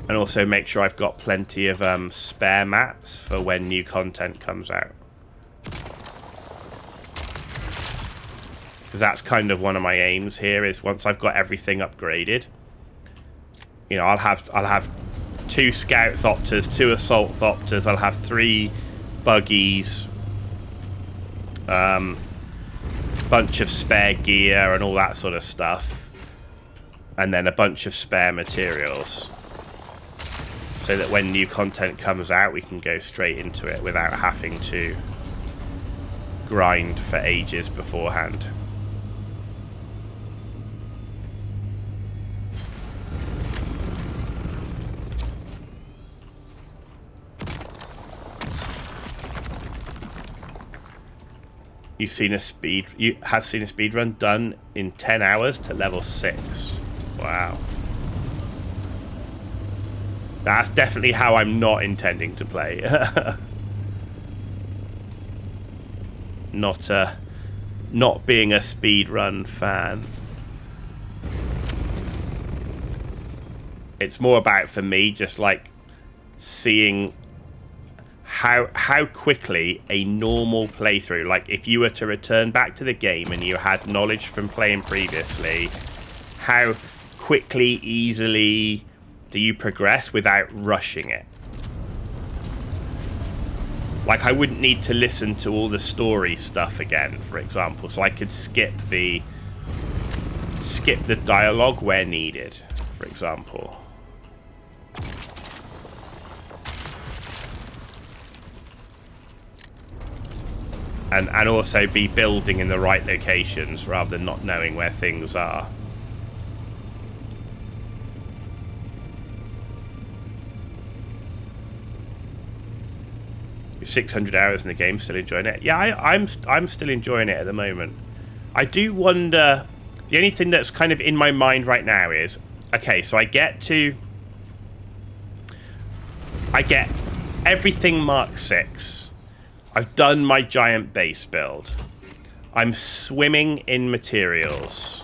And also make sure I've got plenty of spare mats for when new content comes out. Because that's kind of one of my aims here, is once I've got everything upgraded, you know, I'll have 2 scout thopters, 2 assault thopters, I'll have 3 buggies, bunch of spare gear and all that sort of stuff, and then a bunch of spare materials, so that when new content comes out we can go straight into it without having to grind for ages beforehand. You have seen a speed run done in 10 hours to level 6. Wow. That's definitely how I'm not intending to play. Not being a speed run fan. It's more about, for me, just like seeing how quickly a normal playthrough, like if you were to return back to the game and you had knowledge from playing previously, how quickly, easily do you progress without rushing it? Like, I wouldn't need to listen to all the story stuff again, for example, so I could skip the dialogue where needed, for example. And also be building in the right locations rather than not knowing where things are. With 600 hours in the game, still enjoying it? Yeah, I'm still enjoying it at the moment. I do wonder, the only thing that's kind of in my mind right now is, okay, so I get everything Mark 6. I've done my giant base build. I'm swimming in materials.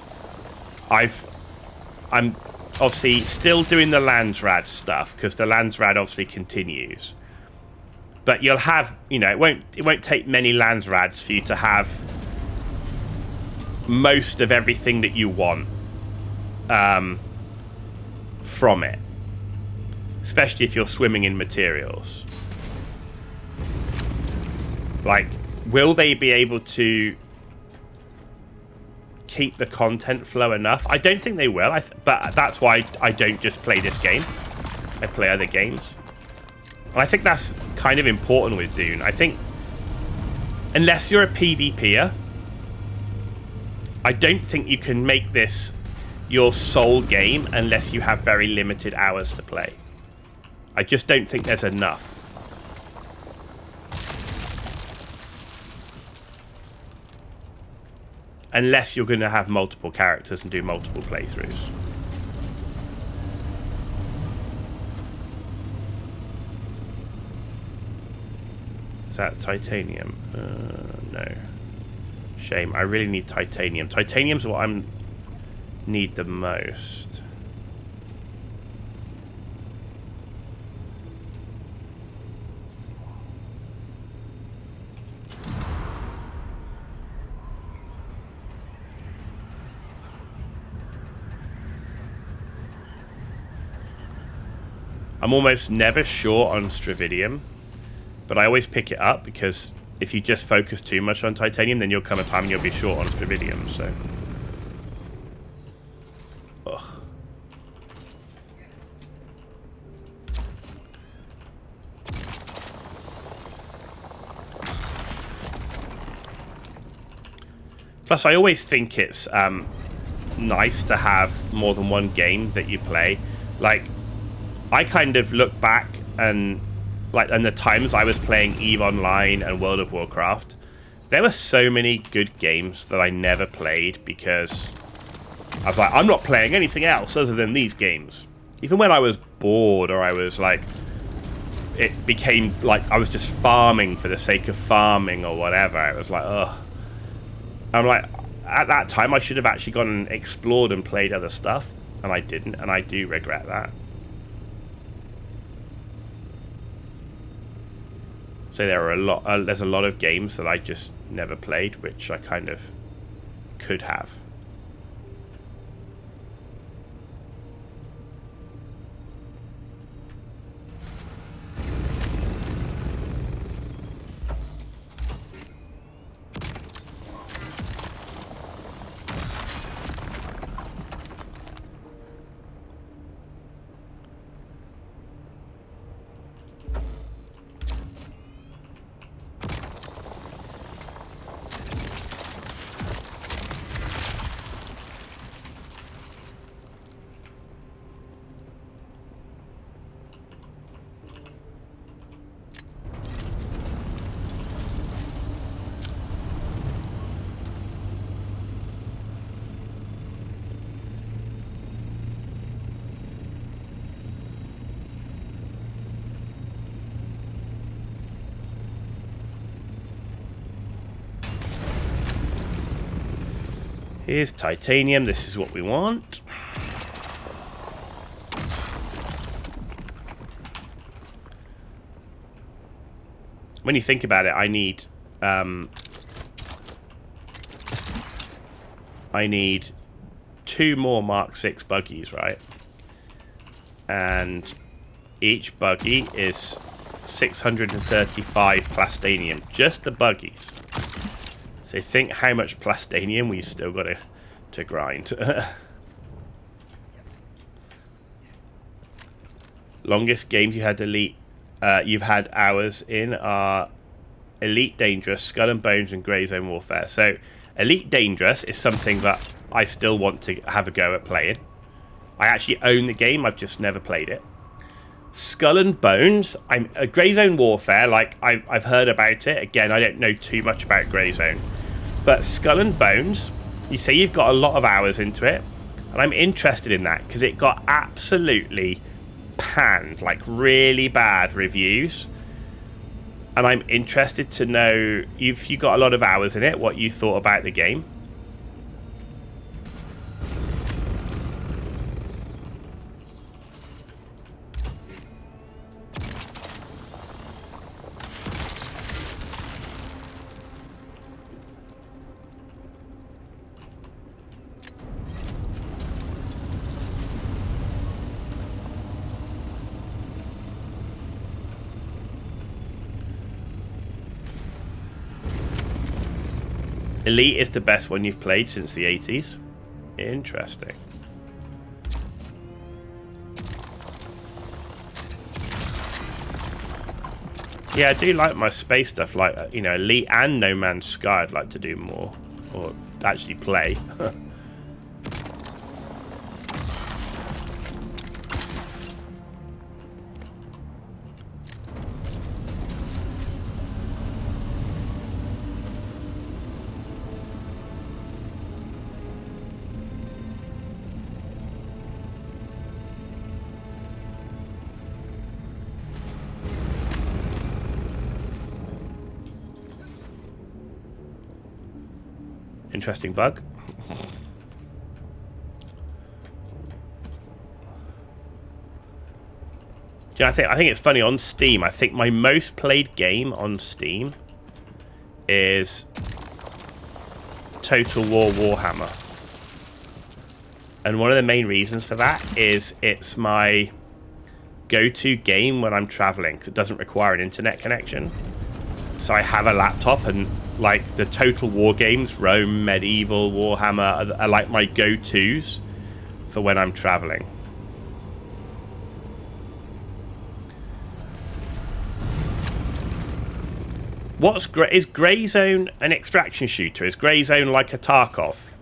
I'm obviously still doing the Landsrad stuff, because the Landsrad obviously continues. But you'll have, you know, it won't take many Landsrads for you to have most of everything that you want from it. Especially if you're swimming in materials. Like, will they be able to keep the content flow enough? I don't think they will, but that's why I don't just play this game. I play other games. And I think that's kind of important with Dune. I think, unless you're a PvPer, I don't think you can make this your sole game unless you have very limited hours to play. I just don't think there's enough. Unless you're going to have multiple characters and do multiple playthroughs. Is that titanium? No. Shame. I really need titanium. Titanium's what I need the most. I'm almost never short on Stravidium, but I always pick it up because if you just focus too much on titanium, then you'll come a time and you'll be short on Stravidium, so. Ugh. Plus, I always think it's nice to have more than one game that you play. Like, I kind of look back and the times I was playing EVE Online and World of Warcraft, there were so many good games that I never played because I was like, I'm not playing anything else other than these games. Even when I was bored, or I was like, it became like I was just farming for the sake of farming or whatever. It was like, ugh. I'm like, at that time I should have actually gone and explored and played other stuff, and I didn't, and I do regret that. So there's a lot of games that I just never played, which I kind of could have. Here's titanium. This is what we want. When you think about it, I need 2 more Mark 6 buggies, right? And each buggy is 635 plastanium. Just the buggies. So think how much plastanium we've still got to grind. Longest games you had you've had hours in are Elite Dangerous, Skull and Bones, and Grey Zone Warfare. So Elite Dangerous is something that I still want to have a go at playing. I actually own the game, I've just never played it. Skull and Bones, Grey Zone Warfare, like I've heard about it. Again, I don't know too much about Grey Zone. But Skull and Bones, you say you've got a lot of hours into it, and I'm interested in that because it got absolutely panned, like really bad reviews. And I'm interested to know if you got a lot of hours in it, what you thought about the game. Elite is the best one you've played since the 80s. Interesting. Yeah, I do like my space stuff, like, you know, Elite and No Man's Sky I'd like to do more. Or actually play. Interesting bug. Yeah, I think it's funny on Steam. I think my most played game on Steam is Total War Warhammer, and one of the main reasons for that is it's my go-to game when I'm traveling because it doesn't require an internet connection. So I have a laptop, and like the Total War games, Rome, Medieval, Warhammer, are like my go-tos for when I'm traveling. Is Grey Zone an extraction shooter? Is Grey Zone like a Tarkov?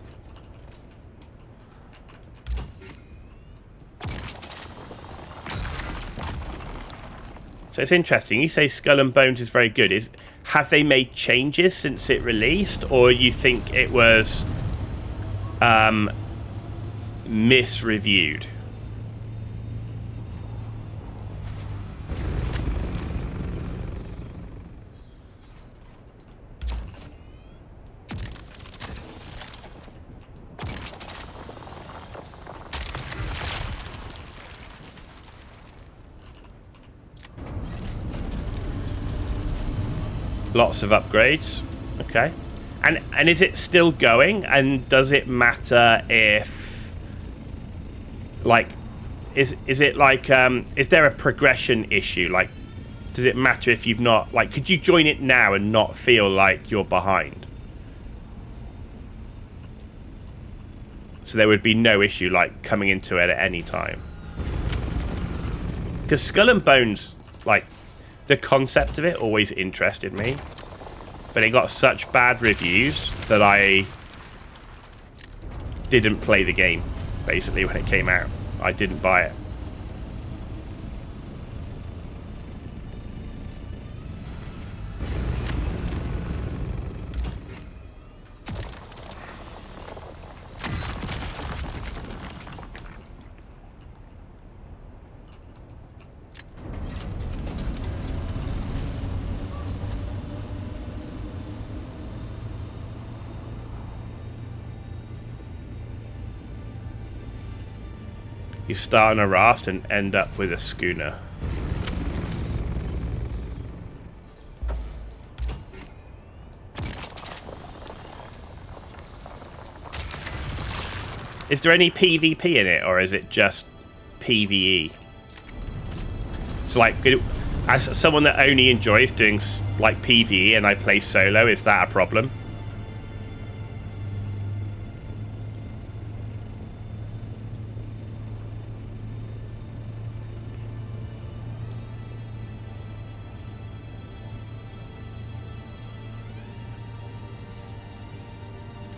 So it's interesting. You say Skull and Bones is very good. Have they made changes since it released, or you think it was misreviewed? Lots of upgrades. Okay. And is it still going? And does it matter if, like, is it like, is there a progression issue? Like, does it matter if you've not, like, could you join it now and not feel like you're behind? So there would be no issue, like, coming into it at any time. Because Skull and Bones, like, the concept of it always interested me. But it got such bad reviews that I didn't play the game, basically, when it came out. I didn't buy it. You start on a raft and end up with a schooner. Is there any PvP in it, or is it just PvE? So, like, as someone that only enjoys doing, like, PvE and I play solo, is that a problem?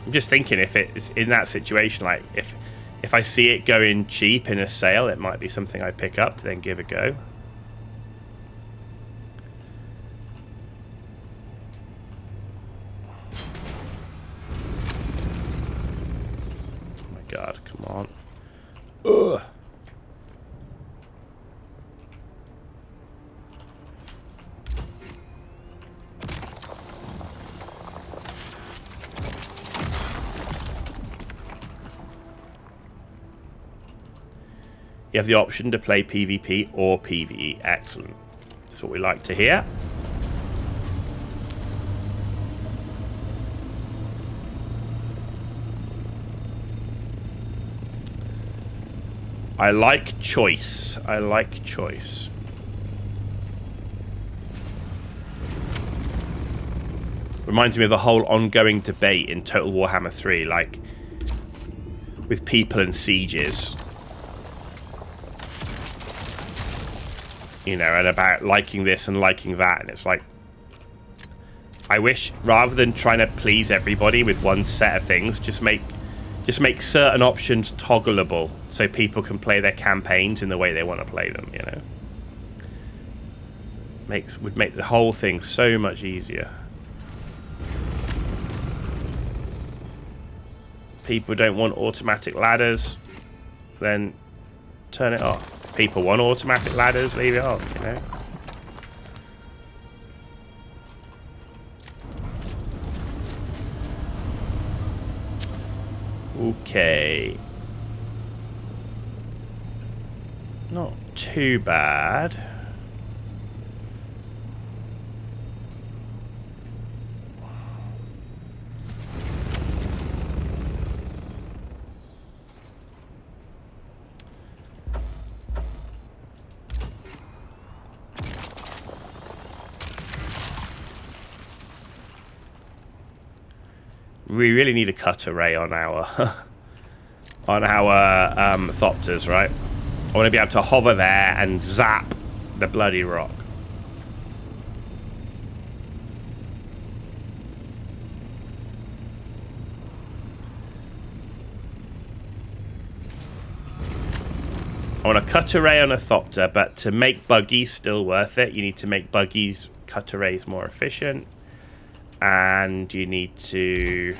I'm just thinking if it's in that situation, like if I see it going cheap in a sale, it might be something I pick up to then give a go. Oh my god, come on. Ugh. You have the option to play PvP or PvE. Excellent. That's what we like to hear. I like choice. I like choice. Reminds me of the whole ongoing debate in Total Warhammer 3, like with people and sieges. You know, and about liking this and liking that, and it's like, I wish rather than trying to please everybody with one set of things, just make certain options toggleable so people can play their campaigns in the way they want to play them. You know, would make the whole thing so much easier. People don't want automatic ladders, then turn it off. People want automatic ladders, leave it on, you know. Okay. Not too bad. We really need a cut array on our Thopters, right? I want to be able to hover there and zap the bloody rock. I want a cut array on a Thopter, but to make buggies still worth it, you need to make buggies, cut arrays more efficient. And you need to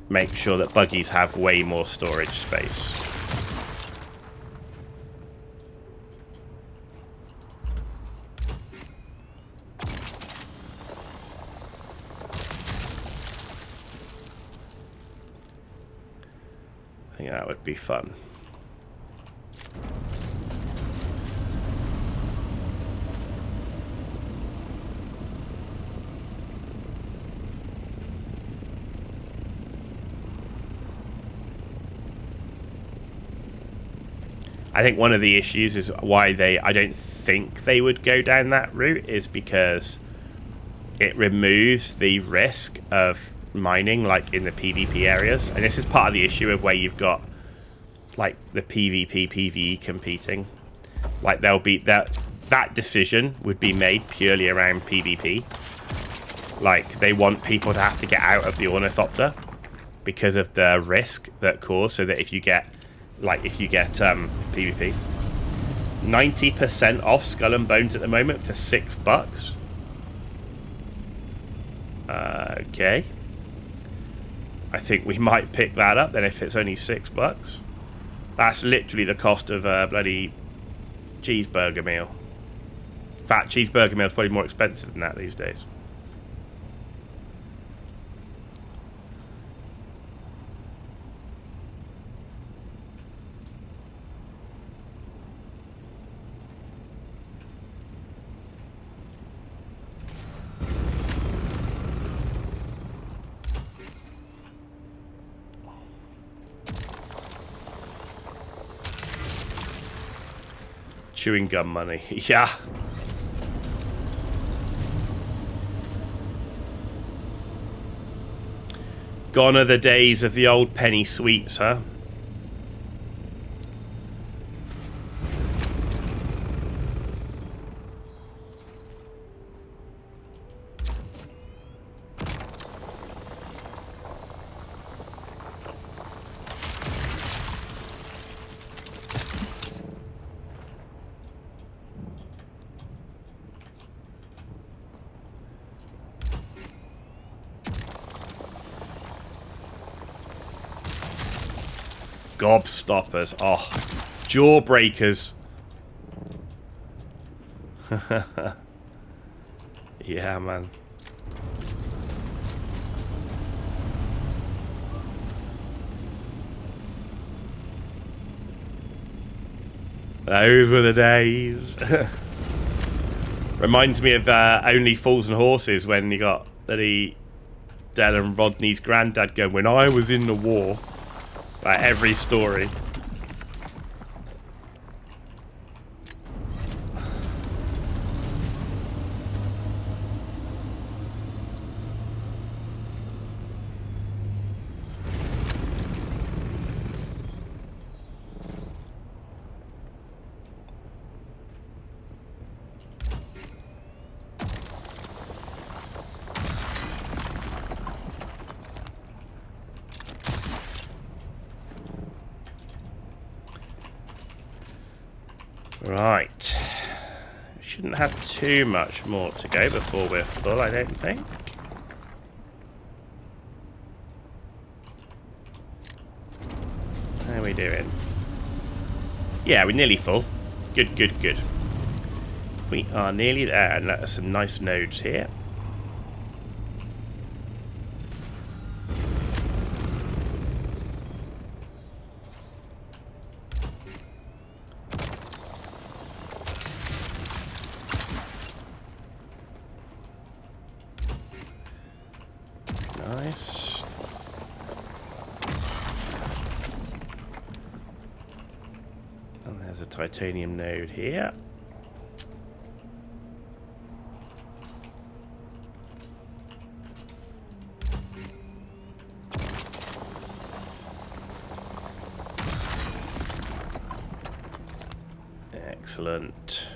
make sure that buggies have way more storage space. I think that would be fun. I think one of the issues is why I don't think they would go down that route is because it removes the risk of mining, like in the PvP areas. And this is part of the issue of where you've got like the PvP, PvE competing. Like there'll be that decision would be made purely around PvP. Like they want people to have to get out of the Ornithopter because of the risk that caused, so that if you get PvP, 90% off Skull and Bones at the moment for $6. Okay. I think we might pick that up then if it's only $6. That's literally the cost of a bloody cheeseburger meal. In fact, cheeseburger meal is probably more expensive than that these days. Chewing gum money. Yeah. Gone are the days of the old penny sweets, huh? Gobstoppers. Oh, jawbreakers. Yeah, man. Those were the days. Reminds me of Only Fools and Horses when you got the Dad and Rodney's granddad going, when I was in the war. Like every story. Right. Shouldn't have too much more to go before we're full, I don't think. How are we doing? Yeah, we're nearly full. Good, good, good. We are nearly there, and that's some nice nodes here. Nice. And there's a titanium node here. Excellent.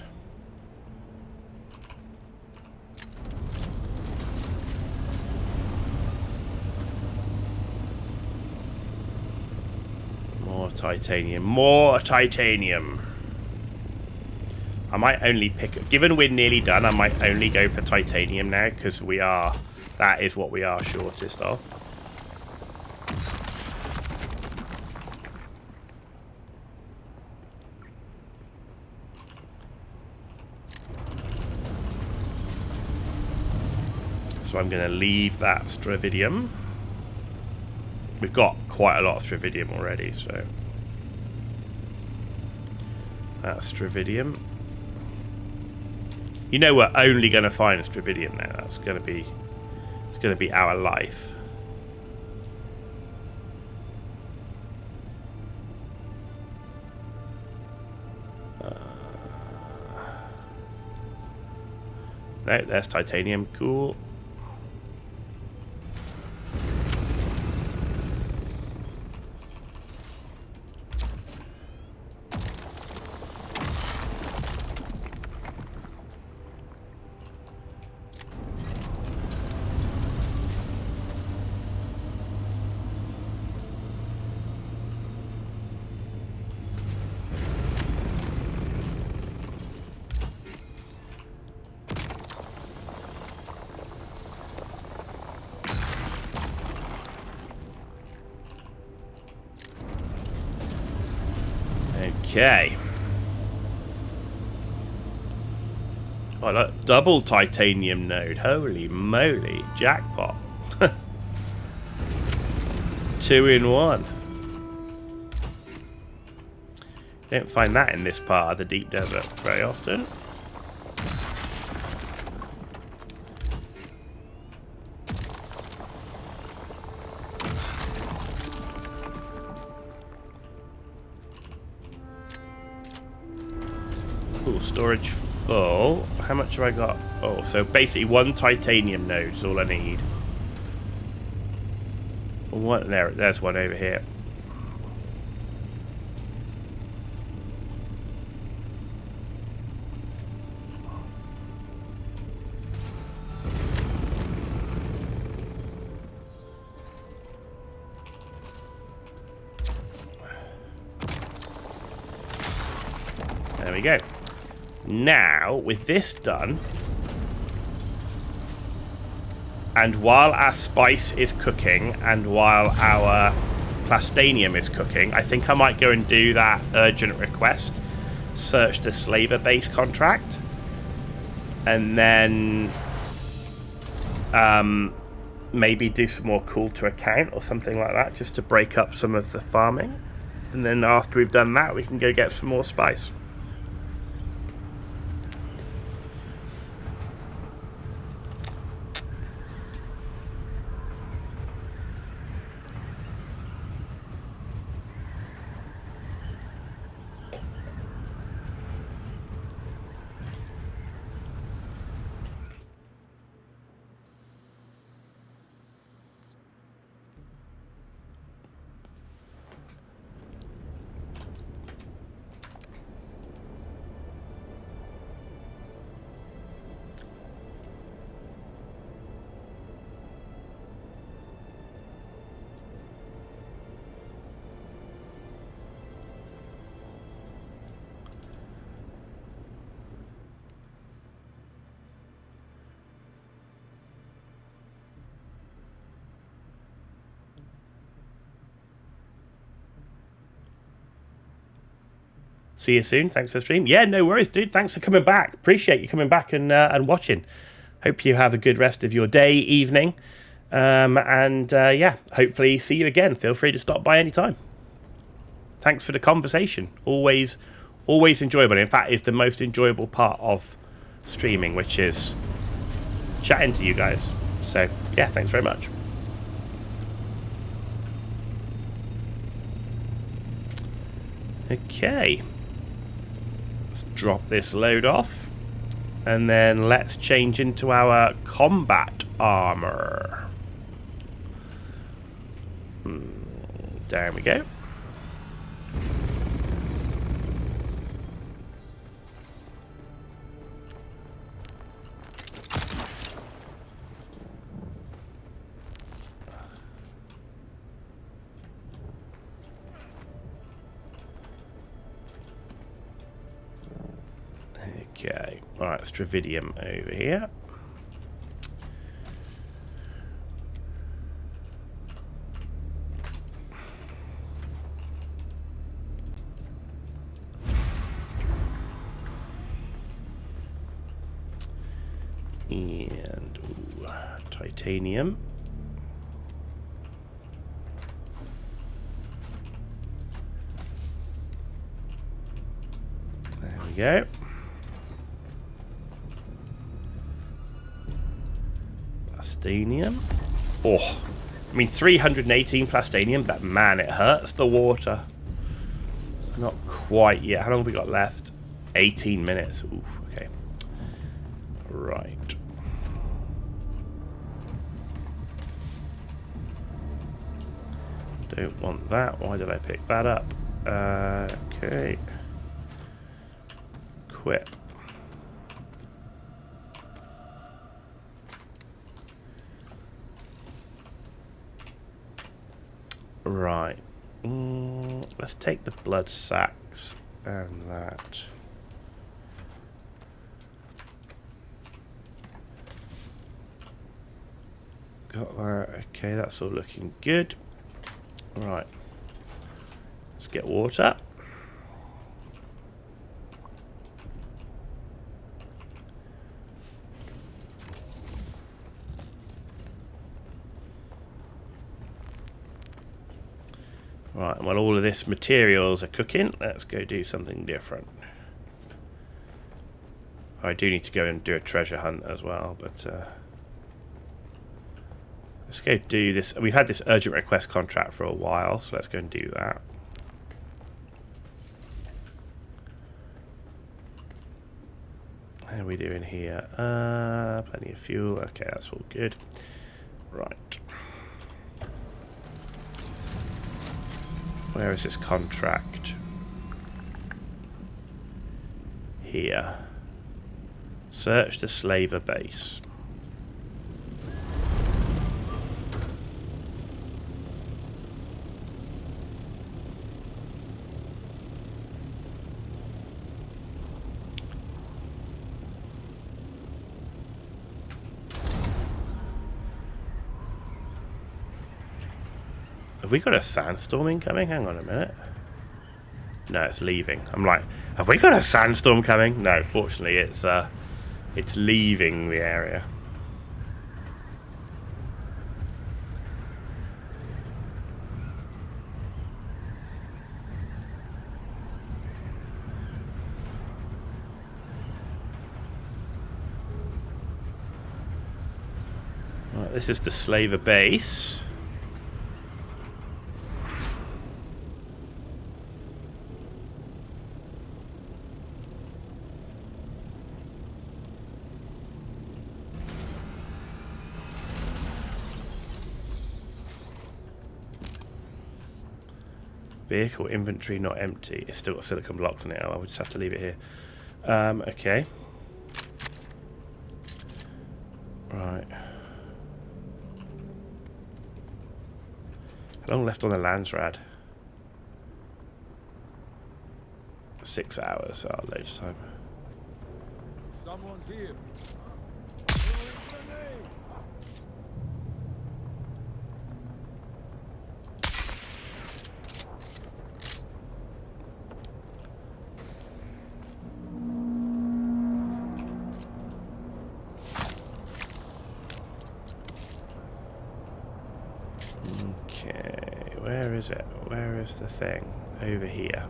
More titanium. More titanium. I might only pick... Given we're nearly done, I might only go for titanium now, because we are... That is what we are shortest of. So I'm going to leave that Stravidium. We've got quite a lot of Stravidium already, so... That's Stravidium. You know we're only going to find Stravidium now. That's going to be... It's going to be our life. No, there's titanium. Cool. Okay. Oh, look, double titanium node. Holy moly. Jackpot. 2 in 1. Don't find that in this part of the deep desert very often. Cool, storage full. How much have I got? Oh, so basically 1 titanium node is all I need. What? There's one over here. There we go. Now, with this done, and while our spice is cooking, and while our plastanium is cooking, I think I might go and do that urgent request, search the slaver base contract, and then maybe do some more call to account or something like that, just to break up some of the farming. And then after we've done that, we can go get some more spice. See you soon. Thanks for the stream. Yeah, no worries, dude. Thanks for coming back. Appreciate you coming back and watching. Hope you have a good rest of your day, evening. Yeah, hopefully see you again. Feel free to stop by anytime. Thanks for the conversation. Always enjoyable. In fact, it's the most enjoyable part of streaming, which is chatting to you guys. So, yeah, thanks very much. Okay. Drop this load off, and then let's change into our combat armor. There we go. Okay, alright, Stravidium over here. And titanium. There we go. Plastanium. Oh, I mean 318 plastanium, but man, it hurts the water. Not quite yet. How long have we got left? 18 minutes. Oof, okay. Right. Don't want that. Why did I pick that up? Okay. Quit. Right. Let's take the blood sacks and that. Got that. Okay, that's all looking good. Right. Let's get water. Right, while all of this materials are cooking, let's go do something different. I do need to go and do a treasure hunt as well, but let's go do this. We've had this urgent request contract for a while, so let's go and do that. How are we doing here? Plenty of fuel. Okay, that's all good. Right. Where is this contract? Here. Search the slaver base. Have we got a sandstorm incoming? Hang on a minute. No, it's leaving. I'm like, have we got a sandstorm coming? No, fortunately it's leaving the area. Right, this is the slaver base. Vehicle inventory not empty. It's still got silicon blocks in it. I would just have to leave it here. Okay. Right. How long left on the Landsrad? 6 hours. Oh, loads of time. Someone's here. Okay, where is it? Where is the thing? Over here.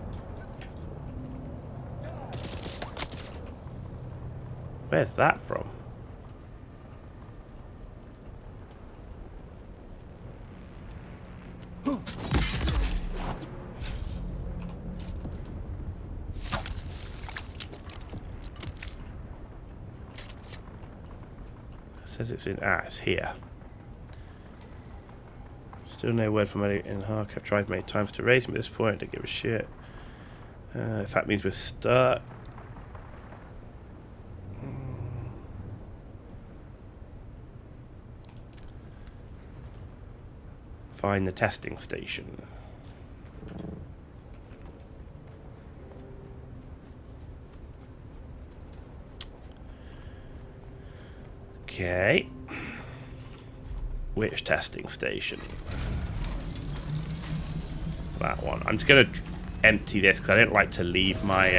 Where's that from? It says it's in. It's here. Still no word from anyone in Hark. I've tried many times to raise him at this point. Don't give a shit. If that means we're stuck. Find the testing station. Okay. Which testing station? That one. I'm just going to empty this because I don't like to leave my